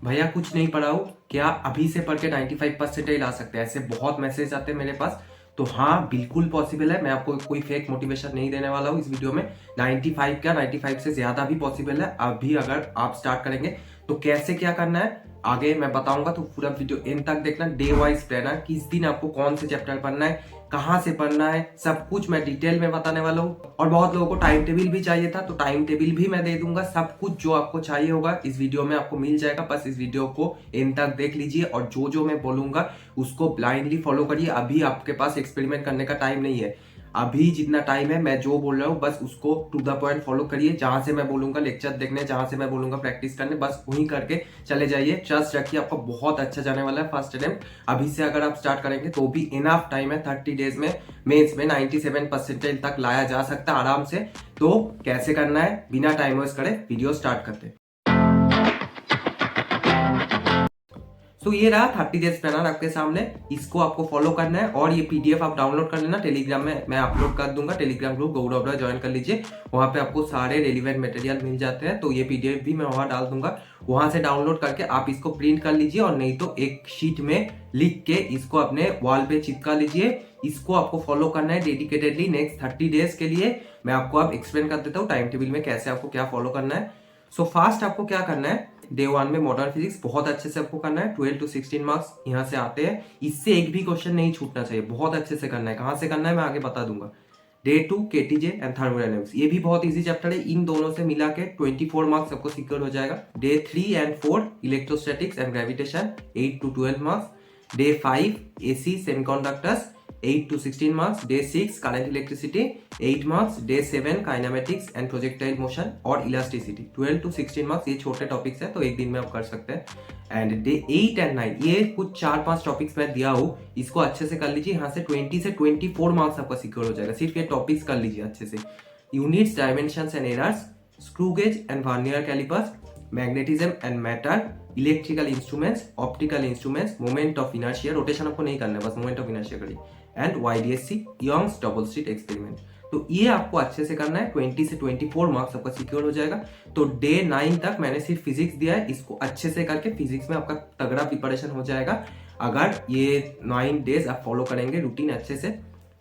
भैया कुछ नहीं पढ़ा हो क्या, अभी से पढ़ के 95% ला सकते हैं, ऐसे बहुत मैसेज आते हैं मेरे पास। तो हाँ बिल्कुल पॉसिबल है, मैं आपको कोई फेक मोटिवेशन नहीं देने वाला हूँ इस वीडियो में। 95 क्या 95 से ज्यादा भी पॉसिबल है अभी अगर आप स्टार्ट करेंगे। तो कैसे क्या करना है आगे मैं बताऊंगा, तो पूरा वीडियो एंड तक देखना। डे वाइज प्लान है, किस दिन आपको कौन से चैप्टर पढ़ना है, कहाँ से पढ़ना है, सब कुछ मैं डिटेल में बताने वाला हूँ। और बहुत लोगों को टाइम टेबल भी चाहिए था, तो टाइम टेबल भी मैं दे दूंगा। सब कुछ जो आपको चाहिए होगा इस वीडियो में आपको मिल जाएगा। बस इस वीडियो को एंड तक देख लीजिए और जो जो मैं बोलूंगा उसको ब्लाइंडली फॉलो करिए। अभी आपके पास एक्सपेरिमेंट करने का टाइम नहीं है, अभी जितना टाइम है मैं जो बोल रहा हूँ बस उसको टू द पॉइंट फॉलो करिए। जहां से मैं बोलूंगा लेक्चर देखने, जहां से मैं बोलूंगा प्रैक्टिस करने, बस वहीं करके चले जाइए। ट्रस्ट रखिए आपको बहुत अच्छा जाने वाला है फर्स्ट अटेम्प्ट। अभी से अगर आप स्टार्ट करेंगे तो भी इनफ टाइम है, 30 डेज में मेंस में 97% तक लाया जा सकता है आराम से। तो कैसे करना है बिना टाइम वेस्ट करे वीडियो स्टार्ट करते हैं। तो ये रहा 30 डेज प्लानर आपके सामने, इसको आपको फॉलो करना है। और ये पीडीएफ आप डाउनलोड कर लेना, टेलीग्राम में मैं अपलोड कर दूंगा। टेलीग्राम ग्रुप गौरव रॉय ज्वाइन कर लीजिए, वहां पे आपको सारे रेलिवेंट मटेरियल मिल जाते हैं। तो ये पीडीएफ भी मैं वहां डाल दूंगा, वहां से डाउनलोड करके आप इसको प्रिंट कर लीजिए। और नहीं तो एक शीट में लिख के इसको अपने वॉल पे चिपका लीजिए। इसको आपको फॉलो करना है डेडिकेटेडली नेक्स्ट 30 डेज के लिए। मैं आपको अब एक्सप्लेन कर देता हूँ टाइम टेबल में कैसे आपको क्या फॉलो करना है। सो फास्ट आपको क्या करना है, डे 1 में मॉडर्न फिजिक्स बहुत अच्छे से आपको करना है। 12 to 16 मार्क्स यहाँ से आते हैं, इससे एक भी क्वेश्चन नहीं छूटना चाहिए, बहुत अच्छे से करना है। कहाँ से करना है मैं आगे बता दूंगा। डे 2 केटीजे एंड थर्मोडायनेमिक्स, ये भी बहुत इजी चैप्टर है, इन दोनों से मिला के 24 मार्क्स आपको सिक्योर हो जाएगा। Day 3 and 4 electrostatics and gravitation 8 to 12 marks. Day 5 AC semiconductors 8 to 16 marks. Day 6 current electricity 8 marks. Day 7 kinematics and projectile motion और elasticity 12 to 16 marks। ये छोटे टॉपिक्स है तो एक दिन में आप कर सकते हैं। एंड डे 8 एंड 9 ये कुछ 4-5 टॉपिक्स मैं दिया हूँ, इसको अच्छे से कर लीजिए। यहाँ से 20 से 24 मार्क्स आपका सिक्योर हो जाएगा, सिर्फ ये टॉपिक्स कर लीजिए अच्छे से। Units, dimensions and errors, screw gauge and vernier callipers, magnetism and matter, electrical instruments, optical instruments, moment of inertia, rotation आपको नहीं करना है, बस मोमेंट ऑफ इनर्शिया करिए। And YDSC Young's double slit experiment, तो ये आपको अच्छे से करना है। 20 से 24 मार्क्स आपका सिक्योर हो जाएगा। तो डे 9 तक मैंने सिर्फ फिजिक्स दिया है, इसको अच्छे से करके फिजिक्स में आपका तगड़ा प्रिपरेशन हो जाएगा अगर ये 9 डेज आप फॉलो करेंगे रूटीन अच्छे से।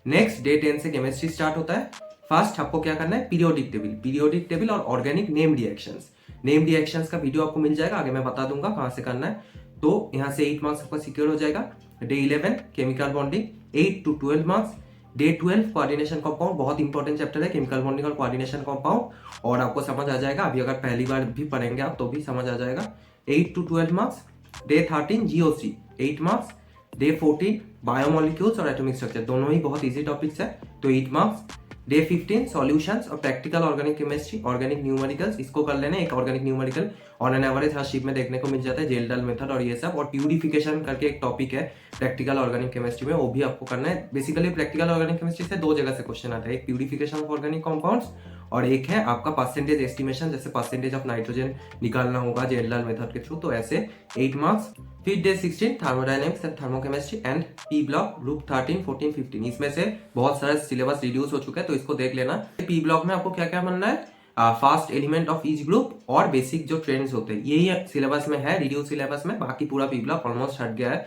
नेक्स्ट डे 10 से केमिस्ट्री स्टार्ट होता है। फर्स्ट आपको क्या करना है, पीरियोडिक टेबल और organic name reactions. Name reactions का वीडियो आपको मिल जाएगा, आगे मैं बता दूंगा कहां से करना है। तो यहाँ से 8 मार्क्स आपका सिक्योर हो जाएगा। Day 11 chemical bonding 8 to 12 marks. Day 12 coordination compound, बहुत इंपॉर्टेंट चैप्टर है केमिकल बॉन्डिंग और कोऑर्डिनेशन कंपाउंड, और आपको समझ आ जाएगा अभी अगर पहली बार भी पढ़ेंगे आप तो भी समझ आ जाएगा। 8 to 12 marks. Day 13 GOC 8 marks. Day 14 biomolecules और एटॉमिक स्ट्रक्चर, दोनों ही बहुत इजी टॉपिक्स है तो 8 मार्क्स। डे 15 सॉल्यूशंस और practical organic chemistry, organic numericals, इसको कर लेना। एक organic numerical on an average her ship में देखने को मिल जाता है, जेल डल मेथड और ये सब। और प्यूरिफिकेशन करके एक टॉपिक है प्रैक्टिकल ऑर्गेनिक केमिस्ट्री में, वो भी आपको करना है। बेसिकली प्रैक्टिकल ऑर्गेनिक केमिस्ट्री से 2 जगह से क्वेश्चन आता है, एक प्यूरिफिकेशन ऑफ ऑर्गेनिक कंपाउंड्स और एक है आपका परसेंटेज एस्टिमेशन, जैसे परसेंटेज ऑफ नाइट्रोजन निकालना होगा जेल डल मेथड के थ्रू, तो ऐसे 8 मार्क्स। फिर day 16 thermodynamics and thermochemistry and P block group 13, 14, 15, इसमें से बहुत सारा सिलेबस रिड्यूस हो चुका है तो इसको देख लेना। पी ब्लॉक में आपको क्या क्या बनना है, fast element of each group और बेसिक जो ट्रेंड्स होते हैं, यही सिलेबस में है, रिड्यूस सिलेबस में। बाकी पूरा पी ब्लॉक ऑलमोस्ट हट गया है,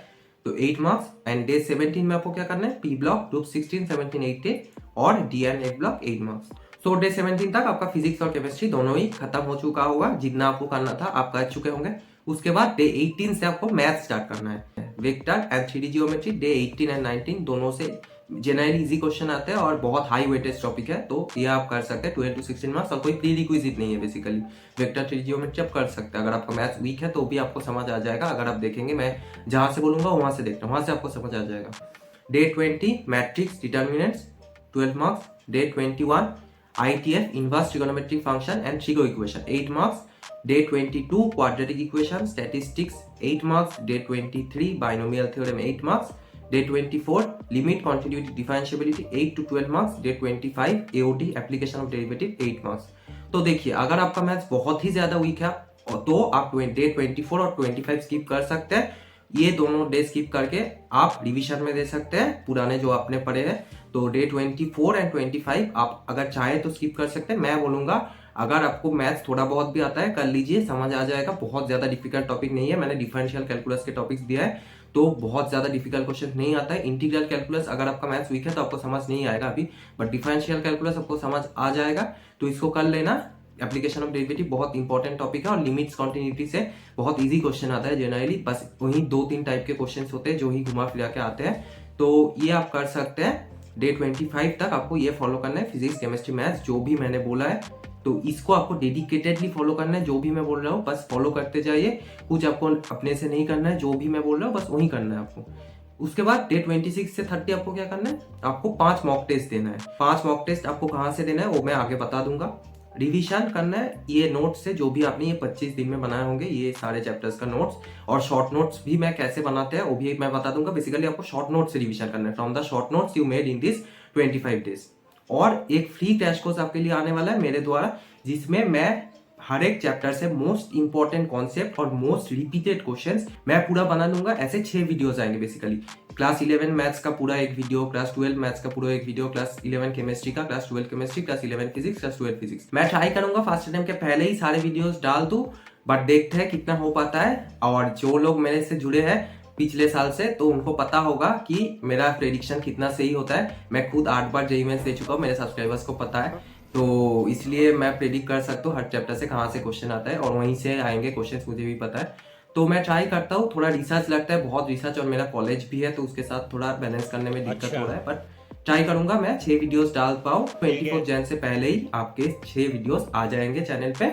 तो 8 मार्क्स। एंड डे 17 में आपको क्या करना है, पी ब्लॉक ग्रुप 16, 17, 18 और D and A block 8 marks. So day 17 तक आपका फिजिक्स और केमिस्ट्री दोनों ही खत्म हो चुका होगा, जितना आपको करना था आप कर चुके होंगे। उसके बाद डे 18 से आपको मैथ स्टार्ट करना है, vector and 3D geometry. Day 18 and 19 दोनों से जनरली इजी क्वेश्चन आते हैं और बहुत हाई वेटेज टॉपिक है, तो ये आप कर सकते हैं 12 to 16 मार्क्स, और कोई प्री रिक्विजिट नहीं है बेसिकली। वेक्टर 3D जियोमेट्री आप कर सकते हैं, अगर आपका मैथ्स वीक है तो भी आपको समझ आ जाएगा। अगर आप देखेंगे, मैं जहां से बोलूंगा वहां से देखना, वहां से आपको समझ आ जाएगा। Day 20 matrix determinants 12 marks. Day 21 ITF inverse trigonometric function and trigo equation 8 marks. Day 22 quadratic equation statistics 8 marks. Day 23 binomial theorem 8 marks. Day 24 limit continuity differentiability 8 to 12 marks. Day 25 AOD application of derivative 8 marks। तो देखिए अगर आपका maths बहुत ही ज्यादा week है तो आप day 24 और 25 स्किप कर सकते हैं। ये दोनों डे स्किप करके आप रिवीजन में दे सकते हैं पुराने जो आपने पढ़े हैं। तो डे 24 एंड 25 आप अगर चाहे तो स्किप कर सकते हैं। मैं बोलूंगा अगर आपको मैथ्स थोड़ा बहुत भी आता है कर लीजिए, समझ आ जाएगा, बहुत ज़्यादा डिफिकल्ट टॉपिक नहीं है। मैंने डिफरेंशियल कैलकुलस के टॉपिक्स दिया है, तो बहुत ज़्यादा डिफिकल्ट क्वेश्चन नहीं आता है। इंटीग्रल कैलकुलस अगर आपका मैथ्स वीक है तो आपको समझ नहीं आएगा अभी, बट डिफरेंशियल कैलकुलस आपको समझ आ जाएगा, तो इसको कर लेना। एप्लीकेशन ऑफ डेरिवेटिव बहुत इंपॉर्टेंट टॉपिक है, और लिमिट्स कॉन्टिन्यूटी से बहुत इजी क्वेश्चन आता है जनरली, बस वही 2-3 टाइप के क्वेश्चन होते हैं जो ही घुमा फिरा के आते हैं। तो ये आप कर सकते हैं। डे 25 तक आपको ये फॉलो करना है, फिजिक्स केमिस्ट्री मैथ्स जो भी मैंने बोला है, तो इसको आपको डेडिकेटेडली फॉलो करना है। जो भी मैं बोल रहा हूँ बस फॉलो करते जाइए, कुछ आपको अपने से नहीं करना है, जो भी मैं बोल रहा हूँ बस वही करना है आपको। उसके बाद डे 26 से 30 आपको क्या करना है, आपको 5 मॉक टेस्ट देना है। 5 मॉक टेस्ट आपको कहाँ से देना है वो मैं आगे बता दूंगा। रिविजन करना है ये नोट्स से, जो भी आपने ये 25 दिन में बनाए होंगे ये सारे चैप्टर्स का नोट्स, और शॉर्ट नोट्स भी मैं कैसे बनाते हैं वो भी मैं बता दूंगा। बेसिकली आपको शॉर्ट नोट्स से रिविजन करना है from the short notes you made in this 25 days. और एक फ्री क्रैश कोर्स आपके लिए आने वाला है मेरे द्वारा, जिसमें मैं हर एक चैप्टर से मोस्ट इंपॉर्टेंट कॉन्सेप्ट और मोस्ट रिपीटेड क्वेश्चंस मैं पूरा बना लूंगा। ऐसे 6 वीडियोस आएंगे बेसिकली। क्लास 11 मैथ्स का पूरा एक वीडियो, क्लास 12 मैथ्स का पूरा एक वीडियो, क्लास 11 केमिस्ट्री का, class 12 chemistry, class 11 physics, class 12 physics. मैं ट्राई करूंगा फर्स्ट टाइम के पहले ही सारे वीडियोस डाल दूं, बट देखते हैं कितना हो पाता है। और जो लोग मेरे से जुड़े हैं पिछले साल से, तो उनको पता होगा कि मेरा प्रेडिक्शन कितना सही होता है। मैं खुद 8 बार जेईई मेंस दे चुका हूँ, मेरे सब्सक्राइबर्स को पता है, तो इसलिए मैं प्रेडिक्ट कर सकता हूँ हर चैप्टर से कहाँ से क्वेश्चन आता है, और वहीं से आएंगे क्वेश्चन, मुझे भी पता है। तो मैं ट्राई करता हूँ, थोड़ा रिसर्च लगता है, बहुत रिसर्च, और मेरा कॉलेज भी है तो उसके साथ थोड़ा बैलेंस करने में दिक्कत हो रहा है, बट ट्राई करूंगा मैं 6 वीडियोस डाल पाऊँ। 24 जन से पहले ही आपके 6 वीडियोस आ जाएंगे चैनल पे,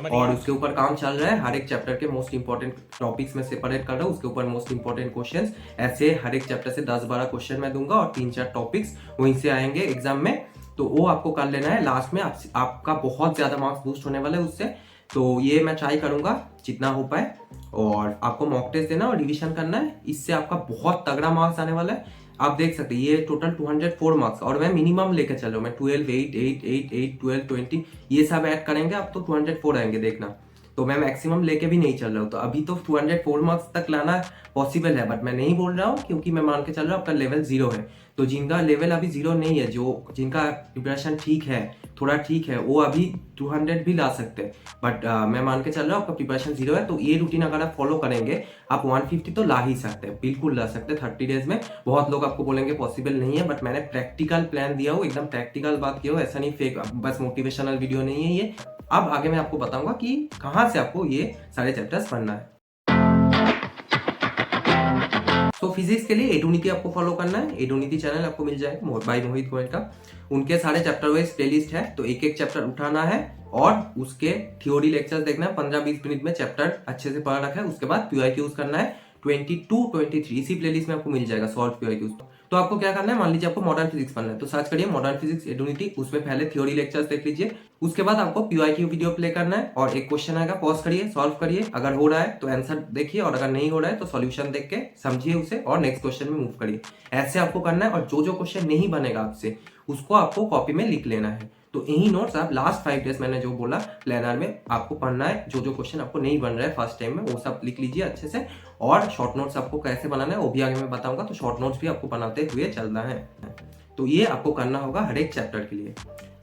और उसके ऊपर काम चल रहा है। हर एक चैप्टर के मोस्ट इंपॉर्टेंट टॉपिक्स में सेपरेट कर रहा हूँ, उसके ऊपर मोस्ट इंपॉर्टेंट क्वेश्चंस, ऐसे हर एक चैप्टर से 10-12 क्वेश्चन मैं दूंगा, और 3-4 टॉपिक्स वहीं से आएंगे एग्जाम में, तो वो आपको कर लेना है। लास्ट में आपका बहुत ज्यादा मार्क्स बूस्ट होने वाला है उससे, तो ये मैं ट्राई करूंगा जितना हो पाए। और आपको मॉक टेस्ट देना और रिवीजन करना है, इससे आपका बहुत तगड़ा मार्क्स आने वाला है। आप देख सकते हैं ये टोटल 204 मार्क्स, और मैं मिनिमम लेकर चल रहा हूँ। मैं 12, 8, 8, 8, 8, 12, 20 ये सब ऐड करेंगे आप तो 204 आएंगे देखना। तो मैं मैक्सिमम लेके भी नहीं चल रहा हूँ, तो अभी तो 204 मार्क्स तक लाना पॉसिबल है, बट मैं नहीं बोल रहा हूँ क्योंकि मैं मान के चल रहा हूँ आपका लेवल 0 है। तो जिनका लेवल अभी 0 नहीं है, जो जिनका प्रिपरेशन ठीक है, थोड़ा ठीक है, वो अभी 200 भी ला सकते हैं, बट मैं मान के चल रहा हूँ आपका प्रिपरेशन 0 है। तो ये रूटीन अगर आप फॉलो करेंगे आप 150 तो ला ही सकते हैं, बिल्कुल ला सकते हैं 30 डेज में। बहुत लोग आपको बोलेंगे पॉसिबल नहीं है, बट मैंने प्रैक्टिकल प्लान दिया हो, एकदम प्रैक्टिकल बात किया हो, ऐसा नहीं फेक बस मोटिवेशनल वीडियो नहीं है ये। अब आगे मैं आपको बताऊंगा कि कहाँ से आपको ये सारे चैप्टर्स पढ़ना है। तो फिजिक्स के लिए एडुनिटी आपको फॉलो करना है। एडुनिटी चैनल आपको मिल जाएगा बाय मोहित गोयल का, उनके सारे चैप्टर वाइज प्लेलिस्ट है, तो एक एक चैप्टर उठाना है और उसके थ्योरी लेक्चर्स देखना है। 15-20 मिनट में चैप्टर अच्छे से पढ़ रखा है, उसके बाद PYQs करना है 22-23 इसी प्लेलिस्ट में आपको मिल जाएगा सॉल्व PYQs। तो आपको क्या करना है, मान लीजिए आपको मॉडर्न फिजिक्स पढ़ना है, तो सर्च करिए मॉडर्न फिजिक्स एडुनिटी, उसमें पहले थ्योरी लेक्चर्स देख लीजिए। उसके बाद आपको PYQ वीडियो प्ले करना है, और एक क्वेश्चन आएगा, पॉज करिए, सॉल्व करिए, अगर हो रहा है तो आंसर देखिए, और अगर नहीं हो रहा है तो सॉल्यूशन देख के समझिए उसे और नेक्स्ट क्वेश्चन में मूव करिए। ऐसे आपको करना है, और जो जो क्वेश्चन नहीं बनेगा आपसे उसको आपको कॉपी में लिख लेना है। तो यही नोट्स आप लास्ट 5 डेज मैंने जो बोला प्लानर में आपको पढ़ना है, जो जो क्वेश्चन आपको नहीं बन रहा है फर्स्ट टाइम में वो सब लिख लीजिए अच्छे से। और शॉर्ट नोट्स आपको कैसे बनाना है वो भी आगे मैं बताऊंगा, तो शॉर्ट नोट्स भी आपको बनाते हुए चलना है। तो ये आपको करना होगा हर एक चैप्टर के लिए।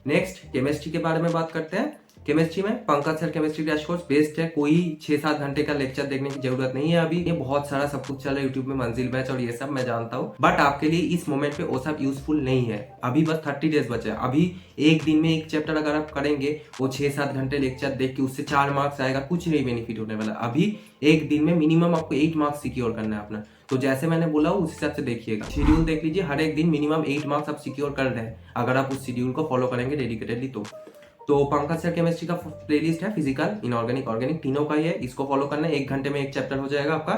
नेक्स्ट केमिस्ट्री के बारे में बात करते हैं। केमिस्ट्री में Pankaj sir chemistry crash course best है, कोई 6-7 घंटे का लेक्चर देखने की जरूरत नहीं है। अभी ये बहुत सारा सब कुछ चल रहा है यूट्यूब में, मंजिल बैच और ये सब मैं जानता हूँ, बट आपके लिए इस मोमेंट पे वो सब यूजफुल नहीं है। अभी बस 30 डेज बचे हैं। अभी एक दिन में एक चैप्टर अगर आप करेंगे, वो 6-7 घंटे लेक्चर देख के उससे 4 मार्क्स आएगा, कुछ नहीं बेनिफिट होने वाला। अभी एक दिन में मिनिमम आपको 8 मार्क्स सिक्योर करना है अपना। तो जैसे मैंने बोला उस हिसाब से देखिएगा, शेड्यूल देख लीजिए, हर एक दिन मिनिमम 8 मार्क्स आप सिक्योर कर रहे हैं अगर आप उस शेड्यूल को फॉलो करेंगे डेडिकेटेडली। तो पंकज सर केमिस्ट्री का प्लेलिस्ट है, फिजिकल, इनऑर्गेनिक, ऑर्गेनिक, तीनों का ही है। इसको फॉलो करना है, 1 घंटे में एक चैप्टर हो जाएगा आपका।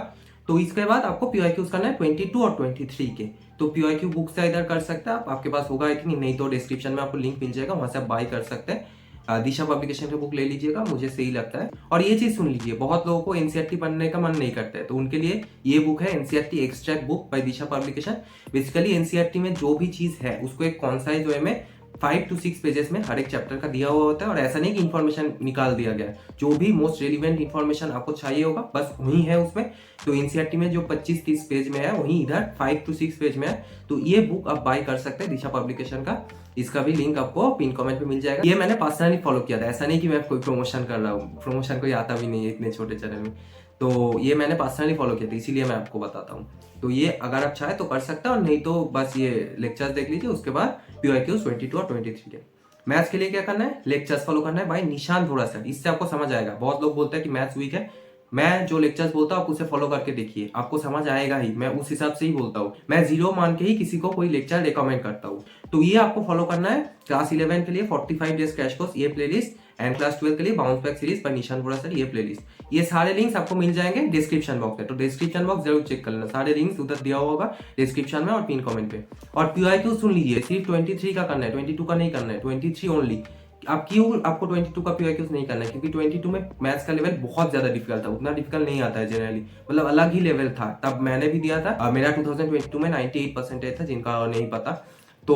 तो इसके बाद आपको PYQs करना है 22 और 23 के। तो PYQ बुक से इधर कर सकते हैं आप, आपके पास होगा कि नहीं तो डिस्क्रिप्शन में आपको लिंक मिल जाएगा, वहां से आप बाय कर सकते हैं। दिशा पब्लिकेशन का बुक ले लीजिएगा, मुझे सही लगता है। और ये चीज सुन लीजिए, बहुत लोगों को NCERT पढ़ने का मन नहीं करता है, तो उनके लिए ये बुक है NCERT extract book by Disha publication. Basically NCERT में जो भी चीज है उसको एक कॉन्साइज वे में 5 to 6 पेजेस में हर एक चैप्टर का दिया हुआ होता है, और ऐसा नहीं कि इन्फॉर्मेशन निकाल दिया गया है। जो भी मोस्ट रेलिवेंट इन्फॉर्मेशन आपको चाहिए होगा बस वही है उसमें। तो NCERT में जो 25-30 पेज में है वही इधर 5 to 6 पेज में है। तो ये बुक आप बाय कर सकते हैं दिशा पब्लिकेशन का। इसका भी लिंक आपको पिन कमेंट पे मिल जाएगा। ये मैंने पर्सनली फॉलो किया था, ऐसा नहीं कि मैं कोई प्रमोशन कर रहा हूँ, प्रमोशन कोई आता भी नहीं है इतने छोटे चैनल में। तो ये मैंने पर्सनली फॉलो किया था, इसीलिए मैं आपको बताता हूँ। तो ये अगर आप चाहे तो कर सकते हैं, और नहीं तो बस ये लेक्चर्स देख लीजिए। उसके बाद PYQs 22 और 23 के। मैथ्स के लिए क्या करना है, लेक्चर्स फॉलो करना है भाई, निशान थोड़ा सा, इससे आपको समझ आएगा। बहुत लोग बोलते हैं कि मैथ्स वीक है, मैं जो लेक्चर्स बोलता हूँ आप उसे फॉलो करके देखिए, आपको समझ आएगा ही। मैं उस हिसाब से ही बोलता हूँ, मैं 0 मान के ही किसी को कोई लेक्चर रिकमेंड करता हूँ। तो ये आपको फॉलो करना है। क्लास 11 के लिए 45 डेज क्रैश कोर्स ये प्लेलिस्ट, एंड क्लास 12 के लिए बाउंस बैक सीरीज पर निशान बोरा सर ये प्लेलिस्ट। ये सारे लिंक्स आपको मिल जाएंगे डिस्क्रिप्शन बॉक्स में, तो डिस्क्रिप्शन बॉक्स जरूर चेक कर लेना, सारे लिंक्स उधर दिया होगा डिस्क्रिप्शन में और पिन कमेंट पे। और PYQ सुन लीजिए, सिर्फ 23 का करना है, 22 का नहीं करना है, 23 ओनली। आप क्यों आपको 22 का PYQs नहीं करना है, क्योंकि 22 में मैथ्स का लेवल बहुत ज्यादा डिफिकल्ट था, उतना डिफिकल्ट नहीं आता है जनरली, मतलब अलग ही लेवल था। तब मैंने भी दिया था, मेरा 2022 में 98% था, जिनका नहीं पता। तो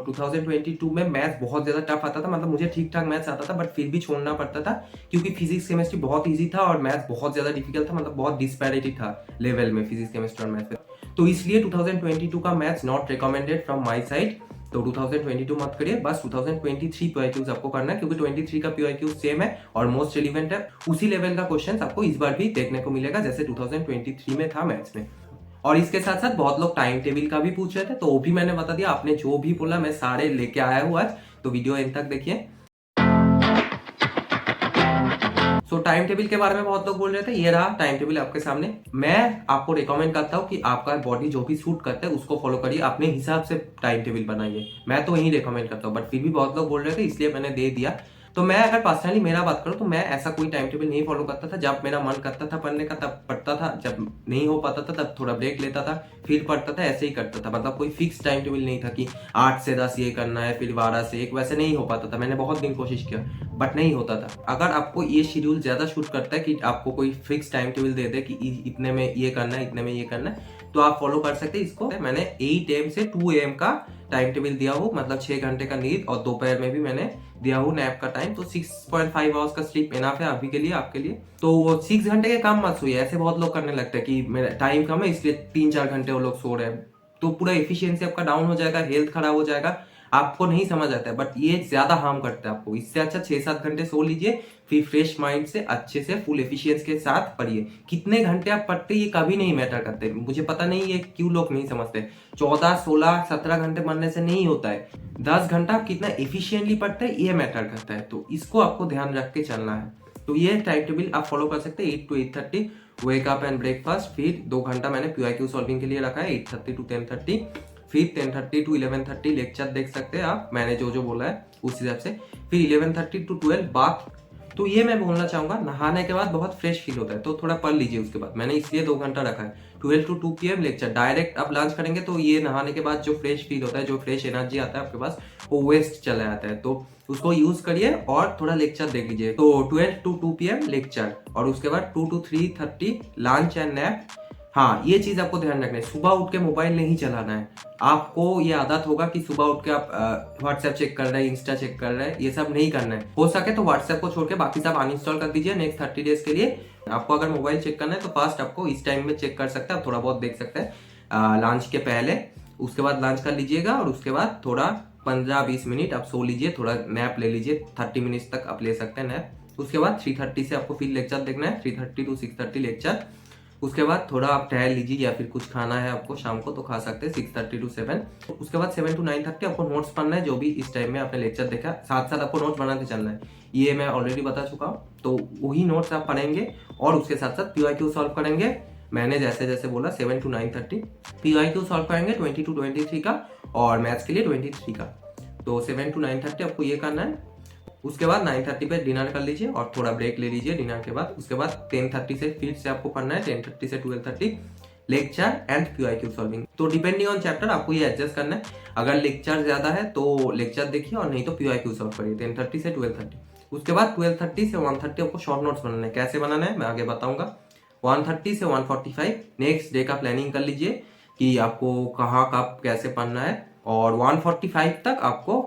2022 में मैथ्स बहुत ज्यादा टफ आता था, मतलब मुझे ठीक ठाक मैथ्स आता था, बट फिर भी छोड़ना पड़ता था, क्योंकि फिजिक्स केमिस्ट्री बहुत ईजी था और मैथ्स बहुत ज्यादा डिफिकल्ट था, मतलब बहुत डिस्पैरिटी था लेवल में फिजिक्स केमिस्ट्री और मैथ्स में। तो इसलिए 2022 का maths not recommended from my side. तो 2022 मत करिए, बस 2023 PYQs आपको करना है, क्योंकि 23 का PYQ सेम है और मोस्ट रिलेवेंट है। उसी लेवल का क्वेश्चन आपको इस बार भी देखने को मिलेगा जैसे 2023 में था मैथ्स में। और इसके साथ साथ बहुत लोग टाइम टेबल का भी पूछ रहे थे, तो वो भी मैंने बता दिया। आपने जो भी बोला मैं सारे लेके आया हूँ आज, तो वीडियो एंड तक देखिए। सो टाइम टेबल के बारे में बहुत लोग बोल रहे थे, ये रहा टाइम टेबल आपके सामने। मैं आपको रिकमेंड करता हूँ कि आपका बॉडी जो भी सूट करता है उसको फॉलो करिए, अपने हिसाब से टाइम टेबल बनाइए। मैं तो यही रिकमेंड करता हूँ, बट फिर भी बहुत लोग बोल रहे थे इसलिए मैंने दे दिया। तो मैं अगर पर्सनली मेरा बात करूँ तो मैं ऐसा कोई टाइम टेबल नहीं फॉलो करता था। जब मेरा मन करता था पढ़ने का तब पढ़ता था, जब नहीं हो पाता था तब थोड़ा ब्रेक लेता था, फिर पढ़ता था, ऐसे ही करता था। मतलब कोई फिक्स टाइम टेबल नहीं था कि 8 से 10 ये करना है, फिर 12 से 1, वैसे नहीं हो पाता था। मैंने बहुत दिन कोशिश किया बट नहीं होता था। अगर आपको ये शेड्यूल ज्यादा शूट करता है कि आपको कोई फिक्स टाइम टेबल दे दे कि इतने में ये करना है, इतने में ये करना है, तो आप फॉलो कर सकते हैं इसको। मैंने 8 AM से 2 AM का टाइम टेबल दिया हूँ, मतलब 6 घंटे का नींद, और दोपहर में भी मैंने दिया हूँ नैप का टाइम। तो 6.5 आवर्स का स्लीप इनफ है अभी के लिए, आपके लिए। तो वो 6 घंटे के काम मत सोइए, ऐसे बहुत लोग करने लगते हैं कि मेरा टाइम कम है इसलिए 3-4 घंटे वो लोग सो रहे हैं, तो पूरा एफिशिएंसी आपका डाउन हो जाएगा, हेल्थ खराब हो जाएगा। आपको नहीं समझ आता है, बट ये ज्यादा हार्म करता है आपको। इससे अच्छा 6-7 घंटे सो लीजिए, फिर फ्रेश माइंड से अच्छे से फुल एफिशिएंसी के साथ पढ़िए। कितने घंटे आप पढ़ते ये कभी नहीं मैटर करते, मुझे पता नहीं ये क्यों लोग नहीं समझते। 14, 16, 17 घंटे पढ़ने से नहीं होता है, 10 घंटा आप कितना एफिशिएंटली पढ़ते हैं ये मैटर करता है। तो इसको आपको ध्यान रख के चलना है। तो ये टाइम टेबल आप फॉलो कर सकते हैं। 8 to 8:30 wake up and breakfast, फिर 2 घंटा मैंने PYQ सॉल्विंग के लिए रखा है 8:30 to 10:30, फिर 10:30 to 11:30 लेक्चर देख सकते हैं आप, मैंने जो जो बोला है उस हिसाब से। फिर 11:30 to 12 बात। तो ये मैं बोलना चाहूंगा, नहाने के बाद बहुत फ्रेश फील होता है, तो थोड़ा पढ़ लीजिए उसके बाद। मैंने इसलिए 2 घंटा रखा है। 12 to 2 PM लेक्चर। डायरेक्ट आप लंच करेंगे तो ये नहाने के बाद जो फ्रेश फील होता है, जो फ्रेश एनर्जी आता है आपके पास, वो वेस्ट चला जाता है, तो उसको यूज करिए और थोड़ा लेक्चर देख लीजिए। तो 12 to 2 PM लेक्चर, और उसके बाद 2 to 3:30 लंच एंड नैप। हाँ, ये चीज आपको ध्यान रखना है, सुबह उठ के मोबाइल नहीं चलाना है। आपको ये आदत होगा कि सुबह उठ के आप व्हाट्सएप चेक कर रहे हैं, इंस्टा चेक कर रहे हैं, ये सब नहीं करना है। हो सके तो व्हाट्सएप को छोड़ के बाकी सब अनइंस्टॉल कर दीजिए नेक्स्ट 30 डेज के लिए। आपको अगर मोबाइल चेक करना है तो फास्ट आपको इस टाइम में चेक कर सकते हैं, आप थोड़ा बहुत देख सकते हैं लंच के पहले। उसके बाद लंच कर लीजिएगा, और उसके बाद थोड़ा 15-20 मिनट आप सो लीजिए, थोड़ा नैप ले लीजिए, 30 मिनट्स तक आप ले सकते हैं नैप। उसके बाद 3:30 से आपको फिर लेक्चर देखना है, 3:30 to 6:30 लेक्चर। उसके बाद थोड़ा आप टहल लीजिए, या फिर कुछ खाना है आपको शाम को तो खा सकते हैं 6:30 to 7। उसके बाद 7 to 9:30 आपको नोट्स पढ़ना है, जो भी इस टाइम में आपने लेक्चर देखा, साथ साथ आपको नोट्स बनाते चलना है, ये मैं ऑलरेडी बता चुका हूँ। तो वही नोट्स आप पढ़ेंगे और उसके साथ साथ PYQ सॉल्व करेंगे। मैंने जैसे जैसे बोला 7 to 9:30 PYQ सॉल्व करेंगे 20 to 23 का, और मैथ्स के लिए 23 का। तो 7 to 9:30 आपको ये करना है। उसके बाद 9:30 पे डिनर कर लीजिए और थोड़ा ब्रेक ले लीजिए डिनर के बाद। उसके बाद 10:30 से फिर से आपको पढ़ना है, 10:30 से 12:30 लेक्चर एंड PYQ सॉल्विंग। तो डिपेंडिंग ऑन चैप्टर आपको ये एडजस्ट करना है। अगर लेक्चर ज्यादा है तो लेक्चर देखिए, और नहीं तो PYQ सॉल्व करिए 10:30 से 12:30। उसके बाद 12:30 से 1:30 आपको शॉर्ट नोट्स बनाना है। कैसे बनाना है मैं आगे बताऊंगा। 1:30 से 1:45 नेक्स्ट डे का प्लानिंग कर लीजिए कि आपको कहाँ कब कैसे पढ़ना है, और 1:45 तक आपको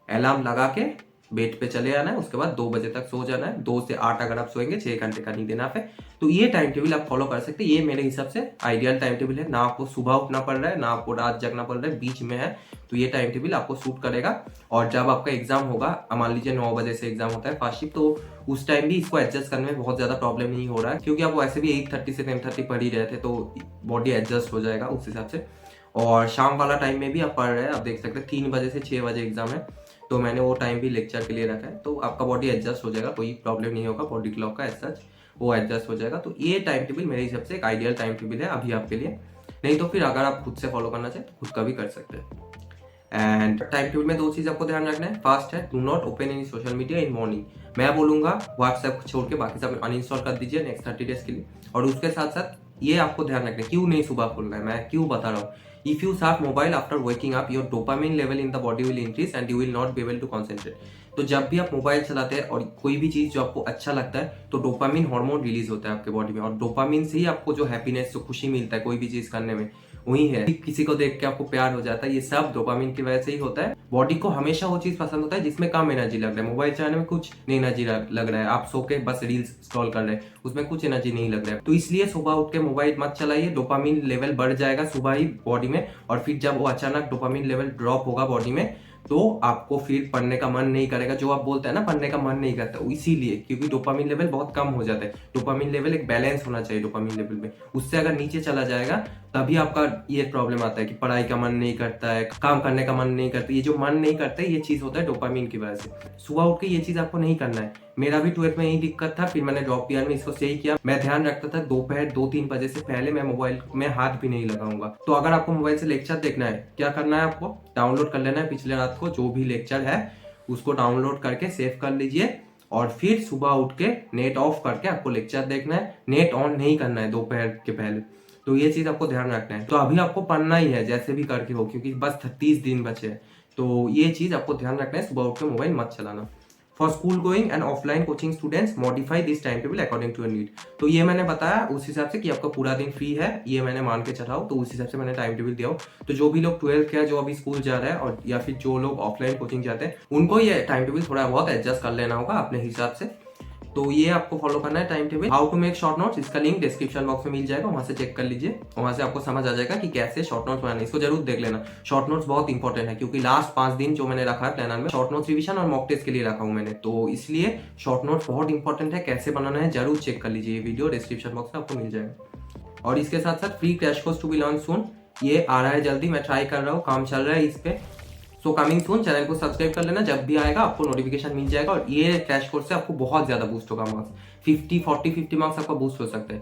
अलार्म लगा के बेड पे चले आना है, उसके बाद 2 बजे तक सो जाना है। 2 से 8 अगर आप सोएंगे, 6 घंटे का नींद इनफ है। तो ये टाइम टेबल आप फॉलो कर सकते हैं। ये मेरे हिसाब से आइडियल टाइम टेबल है। ना आपको सुबह उठना पड़ रहा है, ना आपको रात जगना पड़ रहा है, बीच में है। तो ये टाइम टेबल आपको सूट करेगा। और जब आपका एग्जाम होगा, मान लीजिए 9 बजे से एग्जाम होता है फर्स्ट शिफ्ट, तो उस टाइम भी इसको एडजस्ट करने में बहुत ज्यादा प्रॉब्लम नहीं हो रहा है, क्योंकि आप वैसे भी 8:30 से 10:30 पढ़ ही रहे थे, तो बॉडी एडजस्ट हो जाएगा उस हिसाब से। और शाम वाला टाइम में भी आप पढ़ रहे हैं, आप देख सकते हैं 3 बजे से 6 बजे एग्जाम है, तो मैंने वो टाइम भी लेक्चर के लिए रखा है। तो आपका बॉडी एडजस्ट हो जाएगा, कोई प्रॉब्लम नहीं होगा बॉडी क्लॉक का, एज सच वो एडजस्ट हो जाएगा। तो ये टाइम टेबल मेरे हिसाब से एक आइडियल टाइम टेबल है अभी आपके लिए। नहीं तो फिर अगर आप खुद से फॉलो करना चाहें तो खुद का भी कर सकते हैं। एंड टाइम टेबल में 2 चीज आपको ध्यान रखना है। फर्स्ट है, do not open any social media in morning. मैं बोलूंगा व्हाट्सएप छोड़ के बाकी सब अनइंस्टॉल कर दीजिए नेक्स्ट 30 डेज के लिए। और उसके साथ साथ ये आपको ध्यान रखना है, क्यों नहीं सुबह खोलना है, मैं क्यों बता रहा हूँ। If you start mobile after waking up, your dopamine level in the body will increase and you will not be able to concentrate। तो जब भी आप मोबाइल चलाते हैं और कोई भी चीज जो आपको अच्छा लगता है, तो डोपामिन हार्मोन रिलीज होता है आपके बॉडी में। और डोपामिन से ही आपको जो हैप्पीनेस, जो खुशी मिलता है कोई भी चीज करने में, वही है। किसी को देख के आपको प्यार हो जाता है, ये सब डोपामिन की वजह से ही होता है। बॉडी को हमेशा वो चीज पसंद होता है जिसमें कम एनर्जी लग रहा है। मोबाइल चलाने में कुछ नहीं एनर्जी लग रहा है, आप सो के बस रील्स स्क्रॉल कर रहे हैं, उसमें कुछ एनर्जी नहीं लग रहा है। तो इसलिए सुबह उठ के मोबाइल मत चलाइए, डोपामिन लेवल बढ़ जाएगा सुबह ही बॉडी में। और फिर जब वो अचानक डोपामिन लेवल ड्रॉप होगा बॉडी में, तो आपको फिर पढ़ने का मन नहीं करेगा। जो आप बोलते हैं ना, पढ़ने का मन नहीं करता, इसीलिए क्योंकि डोपामिन लेवल बहुत कम हो जाता है। डोपामिन लेवल एक बैलेंस होना चाहिए डोपामिन लेवल में, उससे अगर नीचे चला जाएगा तभी आपका ये प्रॉब्लम आता है कि पढ़ाई का मन नहीं करता है, काम करने का मन नहीं करता। ये जो मन नहीं करता है, ये चीज होता है डोपामिन की वजह से। सुबह उठ के ये चीज आपको नहीं करना है। मेरा भी 12th में यही दिक्कत था, फिर मैंने ड्रॉप ईयर में इसको सही किया। मैं ध्यान रखता था दोपहर 2-3 बजे से पहले मैं मोबाइल में हाथ भी नहीं लगाऊंगा। तो अगर आपको मोबाइल से लेक्चर देखना है, क्या करना है, आपको डाउनलोड कर लेना है पिछले रात को जो भी लेक्चर है, उसको डाउनलोड करके सेव कर लीजिए। और फिर सुबह उठ के नेट ऑफ करके आपको लेक्चर देखना है, नेट ऑन नहीं करना है दोपहर के पहले। तो ये चीज आपको ध्यान रखना है। तो अभी आपको पढ़ना ही है जैसे भी करके हो, क्योंकि बस 30 दिन बचे हैं। तो ये चीज आपको ध्यान रखना है, सुबह उठ के मोबाइल मत चलाना। For school going and offline coaching students, modify this time table according to your need. तो ये मैंने बताया उस हिसाब से कि आपका पूरा दिन फ्री है, ये मैंने मान के चला हूं, तो उस हिसाब से मैंने टाइम टेबल दिया हूं। तो जो भी लोग 12th के जो अभी स्कूल जा रहे हैं, और या फिर जो लोग ऑफलाइन कोचिंग जाते हैं, उनको ये टाइम टेबल थोड़ा बहुत एडजस्ट कर लेना होगा अपने हिसाब से। तो ये आपको फॉलो करना है time table. How to make short notes, इसका लिंक डिस्क्रिप्शन बॉक्स में मिल जाएगा, वहां से चेक कर लीजिए। वहां से आपको समझ आ जाएगा कि कैसे शॉर्ट नोट्स बनाने, इसको जरूर देख लेना। शॉर्ट नोट्स बहुत इंपॉर्टेंट है, क्योंकि लास्ट 5 दिन जो मैंने रखा है प्लानर में, शॉर्ट नोट्स रिविजन और मॉक टेस्ट के लिए रखा हूं मैंने। तो इसलिए शॉर्ट नोट्स बहुत इंपॉर्टेंट है, कैसे बनाना है जरूर चेक कर लीजिए। ये वीडियो डिस्क्रिप्शन बॉक्स में आपको मिल जाएगा। और इसके साथ साथ free crash course to be launch soon, ये आ रहा है जल्दी, मैं ट्राई कर रहा हूँ, काम चल रहा है इस पे। सो कमिंग सून, चैनल को सब्सक्राइब कर लेना, जब भी आएगा आपको नोटिफिकेशन मिल जाएगा। और ये क्रैश कोर्स से आपको बहुत ज्यादा बूस्ट होगा मार्क्स, 50 मार्क्स आपका बूस्ट हो सकता है,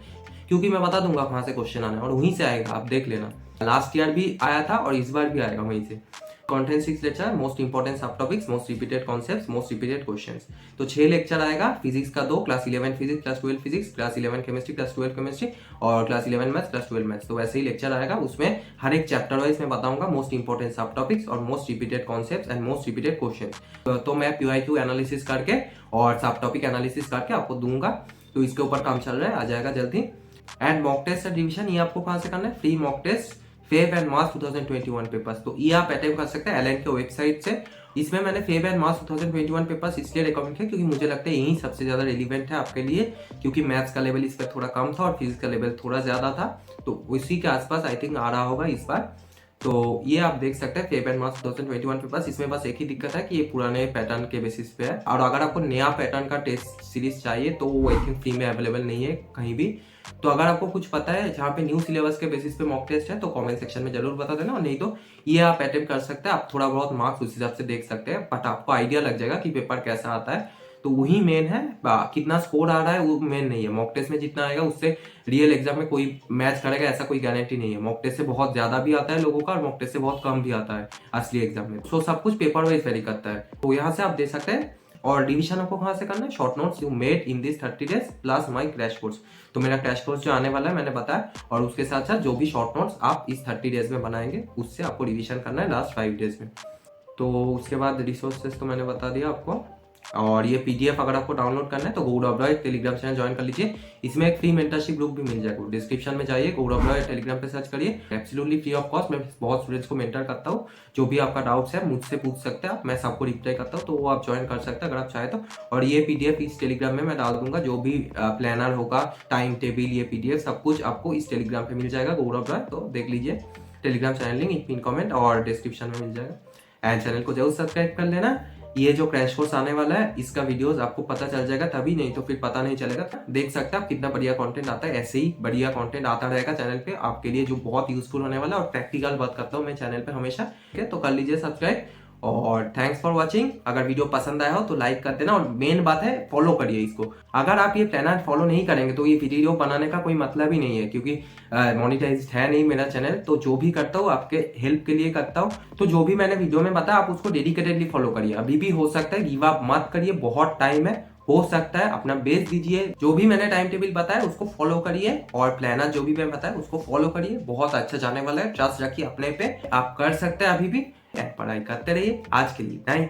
क्योंकि मैं बता दूंगा कहाँ से क्वेश्चन आना है और वहीं से आएगा, आप देख लेना। लास्ट ईयर भी आया था और इस बार भी आएगा वहीं से। कंटेंट 6 लेक्चर, मोस्ट इंपॉर्टेंट सब topics, most repeated concepts, most repeated questions. तो 6 लेक्चर आएगा, फिजिक्स का 2, class 11 physics, class 12 physics, class 11 chemistry, class 12 chemistry, और क्लास 11 मैथ्स, क्लास 12 मैथ्स। तो वैसे ही लेक्चर आएगा, उसमें हर एक चैप्टर वाइज मैं बताऊंगा मोस्ट इंपॉर्टेंट सब टॉपिक्स और most repeated concepts and most repeated question. तो मैं PYQ एनालिसिस करके और सब टॉपिक एनालिसिस करके आपको दूंगा। तो इसके ऊपर काम चल रहा है, आ जाएगा जल्दी। एंड मॉक टेस्ट रिविजन, ये आपको कहाँ से करना है, free mock test Feb and March 2021 papers. तो ये आप अटेम्प्ट कर सकते हैं एलएन के वेबसाइट से। इसमें मैंने फेब एंड मार्च 2021 पेपर्स इसलिए रिकमेंड किया क्योंकि मुझे लगता है यही सबसे ज्यादा रिलीवेंट है आपके लिए, क्योंकि मैथ्स का लेवल इस पर थोड़ा कम था और फिजिक्स का लेवल थोड़ा ज्यादा था। तो उसी के आसपास आई थिंक आ रहा होगा इस बार। तो ये आप देख सकते हैं फेब एंड मार्च 2021 पेपर्स। इसमें बस एक ही दिक्कत है कि ये पुराने पैटर्न के बेसिस पे है, और अगर आपको नया पैटर्न का टेस्ट सीरीज चाहिए तो वो आई थिंक फ्री में अवेलेबल नहीं है कहीं भी। तो अगर आपको कुछ पता है जहाँ पे न्यू सिलेबस के बेसिस पे मॉक टेस्ट है तो कमेंट सेक्शन में जरूर बता देना, और नहीं तो ये आप अटेम्प्ट कर सकते हैं। आप थोड़ा बहुत मार्क्स उस हिसाब से देख सकते हैं, बट आपको आइडिया लग जाएगा कि पेपर कैसा आता है। तो वही मेन है, कितना स्कोर आ रहा है वो मेन नहीं है। मॉक टेस्ट में जितना आएगा उससे रियल एग्जाम में कोई मैच करेगा ऐसा कोई गारंटी नहीं है। मॉक टेस्ट से बहुत ज्यादा भी आता है लोगों का और मॉक टेस्ट से बहुत कम भी आता है असली एग्जाम में। तो सब कुछ पेपर वाइज वेरी करता है, तो यहाँ से आप दे सकते हैं। और डिवीजन आपको कहाँ से करना है, short notes you made in this 30 days plus my crash course. तो मेरा क्रैश कोर्स जो आने वाला है मैंने बताया, और उसके साथ साथ जो भी शॉर्ट नोट्स आप इस 30 डेज में बनाएंगे उससे आपको रिवीजन करना है लास्ट 5 डेज में। तो उसके बाद रिसोर्सेज तो मैंने बता दिया आपको। और ये पीडीएफ अगर आपको डाउनलोड करना है तो गौरव रॉय टेलीग्राम चैनल ज्वाइन कर लीजिए। इसमें एक फ्री मेंटरशिप ग्रुप भी मिल जाएगा, डिस्क्रिप्शन में जाइए, गौरव रॉय टेलीग्राम पे सर्च करिए, एब्सोल्युटली फ्री ऑफ कॉस्ट। मैं बहुत स्टूडेंट्स को मेंटर करता हूँ, जो भी आपका डाउट्स है मुझसे पूछ सकते हैं आप, मैं सबको रिप्लाई करता हूँ, तो वो आप ज्वाइन कर सकते हैं अगर आप चाहे तो। और ये पीडीएफ इस टेलीग्राम में मैं डाल दूंगा, जो भी प्लानर होगा, टाइम टेबल, ये पीडीएफ सब कुछ आपको इस टेलीग्राम पे मिल जाएगा गौरव रॉय। तो देख लीजिए, Telegram channel link pin comment और डिस्क्रिप्शन में मिल जाएगा। एंड चैनल को जरूर सब्सक्राइब कर लेना। ये जो क्रैश कोर्स आने वाला है इसका वीडियोस आपको पता चल जाएगा तभी, नहीं तो फिर पता नहीं चलेगा। देख सकते हैं आप कितना बढ़िया कंटेंट आता है, ऐसे ही बढ़िया कंटेंट आता रहेगा चैनल पे आपके लिए, जो बहुत यूजफुल होने वाला है। और प्रैक्टिकल बात करता हूँ मैं चैनल पे हमेशा, ठीक है? तो कर लीजिए सब्सक्राइब और थैंक्स फॉर वॉचिंग। अगर वीडियो पसंद आया हो तो लाइक कर देना, और मेन बात है फॉलो करिए इसको। अगर आप ये प्लानर फॉलो नहीं करेंगे तो ये वीडियो बनाने का कोई मतलब ही नहीं है, क्योंकि मोनिटाइज है नहीं मेरा चैनल। तो जो भी करता हूँ आपके हेल्प के लिए करता हूँ, तो जो भी मैंने वीडियो में बताया आप उसको डेडिकेटेडली फॉलो करिए। अभी भी हो सकता है, गिव अप मत करिए, बहुत टाइम है, हो सकता है, अपना बेस्ट दीजिए। जो भी मैंने टाइम टेबल बताया उसको फॉलो करिए, और प्लानर जो भी मैं बताया उसको फॉलो करिए, बहुत अच्छा जाने वाला है। ट्रस्ट रखिए अपने पे, आप कर सकते हैं अभी भी। पढ़ाई करते रहिए। आज के लिए नहीं।